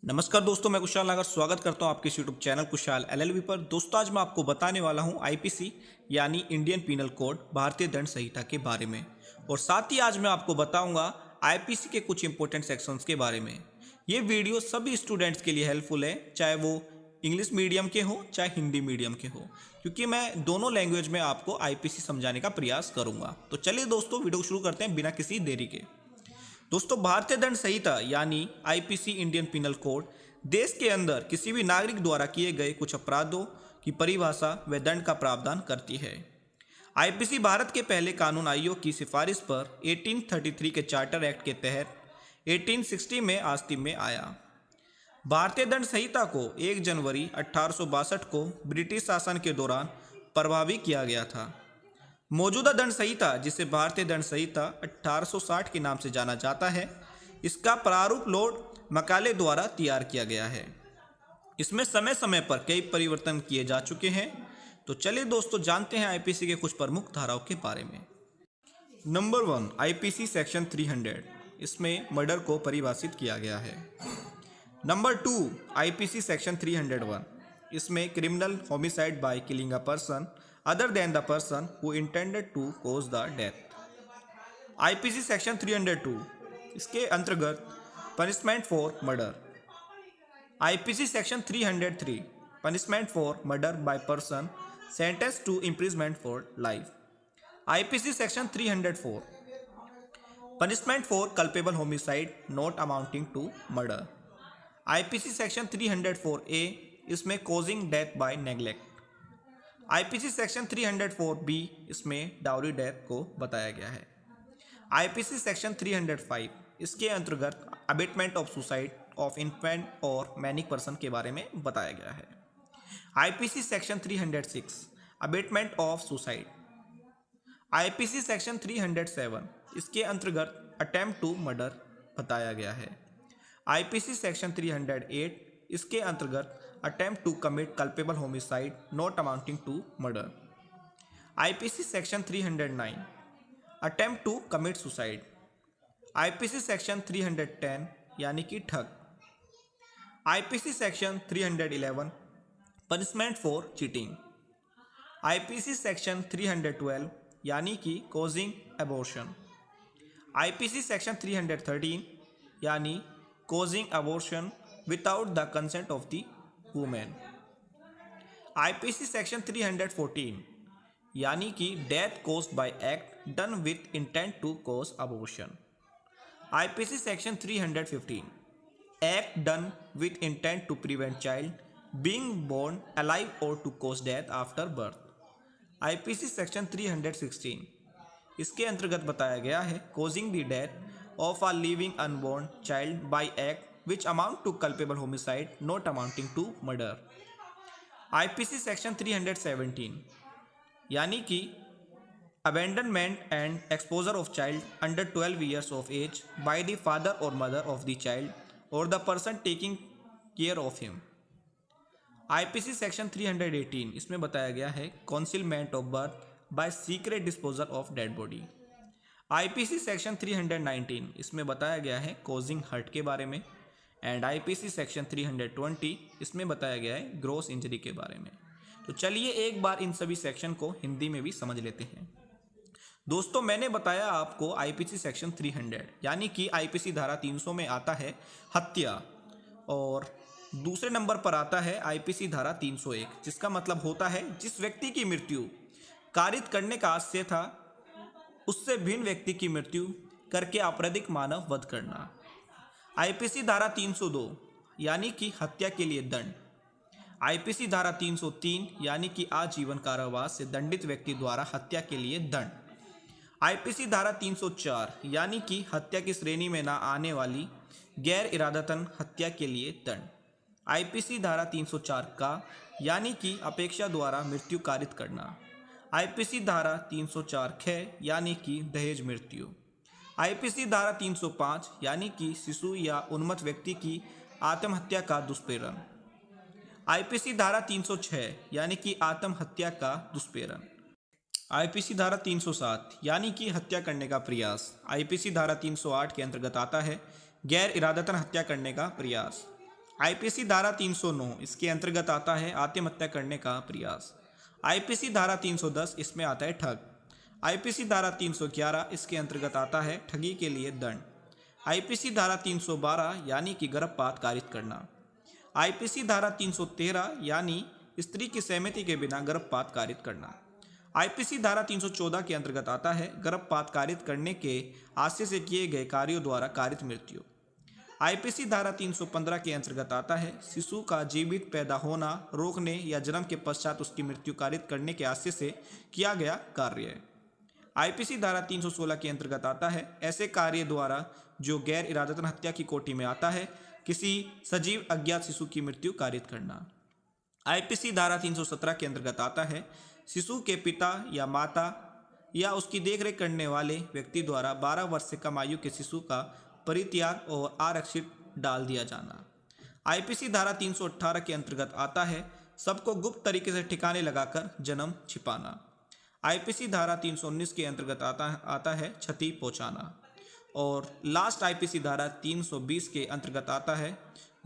नमस्कार दोस्तों, मैं कुशाल नागर स्वागत करता हूं आपके यूट्यूब चैनल कुशाल एलएलबी पर। दोस्तों, आज मैं आपको बताने वाला हूं आईपीसी यानी इंडियन पीनल कोड भारतीय दंड संहिता के बारे में, और साथ ही आज मैं आपको बताऊंगा आईपीसी के कुछ इंपॉर्टेंट सेक्शंस के बारे में। ये वीडियो सभी स्टूडेंट्स के लिए हेल्पफुल है, चाहे वो इंग्लिश मीडियम के हो चाहे हिंदी मीडियम के हो, क्योंकि मैं दोनों लैंग्वेज में आपको आईपीसी समझाने का प्रयास करूंगा। तो चलिए दोस्तों, वीडियो शुरू करते हैं बिना किसी देरी के। दोस्तों, भारतीय दंड संहिता यानी आईपीसी इंडियन पिनल कोड देश के अंदर किसी भी नागरिक द्वारा किए गए कुछ अपराधों की परिभाषा व दंड का प्रावधान करती है। आईपीसी भारत के पहले कानून आयोग की सिफारिश पर 1833 के चार्टर एक्ट के तहत 1860 में अस्तित्व में आया। भारतीय दंड संहिता को 1 जनवरी 1862 को ब्रिटिश शासन के दौरान प्रभावी किया गया था। मौजूदा दंड संहिता, जिसे भारतीय दंड संहिता 1860 के नाम से जाना जाता है, इसका प्रारूप लॉर्ड मैकाले द्वारा तैयार किया गया है। इसमें समय समय पर कई परिवर्तन किए जा चुके हैं। तो चलिए दोस्तों, जानते हैं आईपीसी के कुछ प्रमुख धाराओं के बारे में। नंबर 1, आईपीसी सेक्शन 300, इसमें मर्डर को परिभाषित किया गया है। नंबर 2, आईपीसी सेक्शन 301, इसमें criminal homicide by killing a person other than the person who intended to cause the death। IPC section 302, इसके अंतर्गत punishment for murder. IPC section 303, punishment for murder by person sentence to imprisonment for life. IPC section 304, punishment for culpable homicide not amounting to murder. IPC section 304A, इसमें causing death by neglect. IPC section 304B, इसमें dowry death को बताया गया है। IPC section 305, इसके अंतर्गत abetment of suicide of infant और manic person के बारे में बताया गया है। IPC section 306, abetment of suicide. IPC section 307, इसके अंतर्गत अटेम्प्ट टू मर्डर बताया गया है। आईपीसी सेक्शन 308, इसके अंतर्गत attempt to commit culpable homicide not amounting to murder. IPC section 309, attempt to commit suicide. IPC section 310, यानी कि ठग। IPC section 311, punishment for cheating. IPC section 312, यानी कि कॉजिंग एबॉर्शन। आईपीसी सेक्शन 313, यानी causing abortion without the consent of the women. IPC section 314, यानी कि death caused by act done with intent to cause abortion. IPC section 315, act done with intent to prevent child being born alive और to cause death after birth. IPC section 316, इसके अंतर्गत बताया गया है causing the death of a living unborn child by act which amount to culpable homicide not amounting to murder। IPC section 317, यानी कि abandonment and exposure of child under 12 years of age by the father or mother of the child or the person taking care of him। IPC section 318, इसमें बताया गया है concealment of birth by secret disposal of dead body। IPC section 319, इसमें बताया गया है causing hurt के बारे में। एंड आईपीसी सेक्शन 320, इसमें बताया गया है ग्रॉस इंजरी के बारे में। तो चलिए एक बार इन सभी सेक्शन को हिंदी में भी समझ लेते हैं। दोस्तों, मैंने बताया आपको आईपीसी सेक्शन 300, यानी कि आईपीसी धारा 300 में आता है हत्या, और दूसरे नंबर पर आता है आईपीसी धारा 301, जिसका मतलब होता है जिस व्यक्ति की मृत्यु कारित करने का आशय था उससे भिन्न व्यक्ति की मृत्यु करके आपराधिक मानव वध करना। आईपीसी धारा 302, यानी कि हत्या के लिए दंड। आईपीसी धारा 303, यानी कि आजीवन कारावास से दंडित व्यक्ति द्वारा हत्या के लिए दंड। आईपीसी धारा 304, यानी कि हत्या की श्रेणी में न आने वाली गैर इरादतन हत्या के लिए दंड। आईपीसी धारा 304 का, यानी कि अपेक्षा द्वारा मृत्यु कारित करना। आईपीसी धारा 304 ख, यानी कि दहेज मृत्यु। आईपीसी धारा 305, यानी कि शिशु या उन्मत्त व्यक्ति की आत्महत्या का दुष्प्रेरण। आईपीसी धारा 306, यानी कि आत्महत्या का दुष्प्रेरण। आईपीसी धारा 307, यानी कि हत्या करने का प्रयास। आईपीसी धारा 308 के अंतर्गत आता है गैर इरादतन हत्या करने का प्रयास। आईपीसी धारा 309 इसके अंतर्गत आता है आत्महत्या करने का प्रयास। आईपीसी धारा 310 इसमें आता है ठग। आईपीसी धारा 311 इसके अंतर्गत आता है ठगी के लिए दंड। आईपीसी धारा 312 यानी कि गर्भपात कारित करना। आईपीसी धारा 313 यानी स्त्री की सहमति के बिना गर्भपात कारित करना। आईपीसी धारा 314 के अंतर्गत आता है गर्भपात कारित करने के आशय से किए गए कार्यों द्वारा कारित मृत्यु। आईपीसी धारा 315 के अंतर्गत आता है शिशु का जीवित पैदा होना रोकने या जन्म के पश्चात उसकी मृत्यु कारित करने के आशय से किया गया कार्य। आईपीसी धारा 316 के अंतर्गत आता है ऐसे कार्य द्वारा जो गैर इरादतन हत्या की कोटि में आता है किसी सजीव अज्ञात शिशु की मृत्यु कारित करना। आईपीसी धारा 317 के अंतर्गत आता है शिशु के पिता या माता या उसकी देखरेख करने वाले व्यक्ति द्वारा 12 वर्ष से कम आयु के शिशु का परित्याग और आरक्षित डाल दिया जाना। आईपीसी धारा 318 के अंतर्गत आता है सबको गुप्त तरीके से ठिकाने लगाकर जन्म छिपाना। आईपीसी धारा 319 के अंतर्गत आता है क्षति पहुंचाना। और लास्ट आईपीसी धारा 320 के अंतर्गत आता है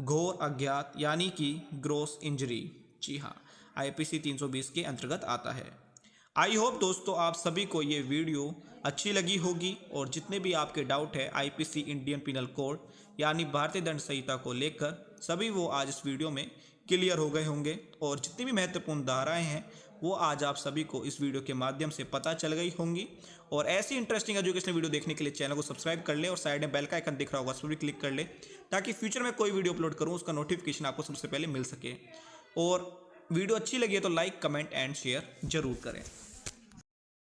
घोर अज्ञात यानी कि ग्रोस इंजरी। जी हाँ, आईपीसी 320 के अंतर्गत आता है। आई होप दोस्तों आप सभी को ये वीडियो अच्छी लगी होगी और जितने भी आपके डाउट है आईपीसी इंडियन पिनल कोड यानी भारतीय दंड संहिता को लेकर सभी वो आज इस वीडियो में क्लियर हो गए होंगे और जितनी भी महत्वपूर्ण धाराएं हैं वो आज आप सभी को इस वीडियो के माध्यम से पता चल गई होंगी। और ऐसी इंटरेस्टिंग एजुकेशनल वीडियो देखने के लिए चैनल को सब्सक्राइब कर ले और साइड में बेल का आइकन दिख रहा होगा उस पर भी क्लिक कर ले ताकि फ्यूचर में कोई वीडियो अपलोड करूँ उसका नोटिफिकेशन आपको सबसे पहले मिल सके। और वीडियो अच्छी लगी है तो लाइक कमेंट एंड शेयर जरूर करें।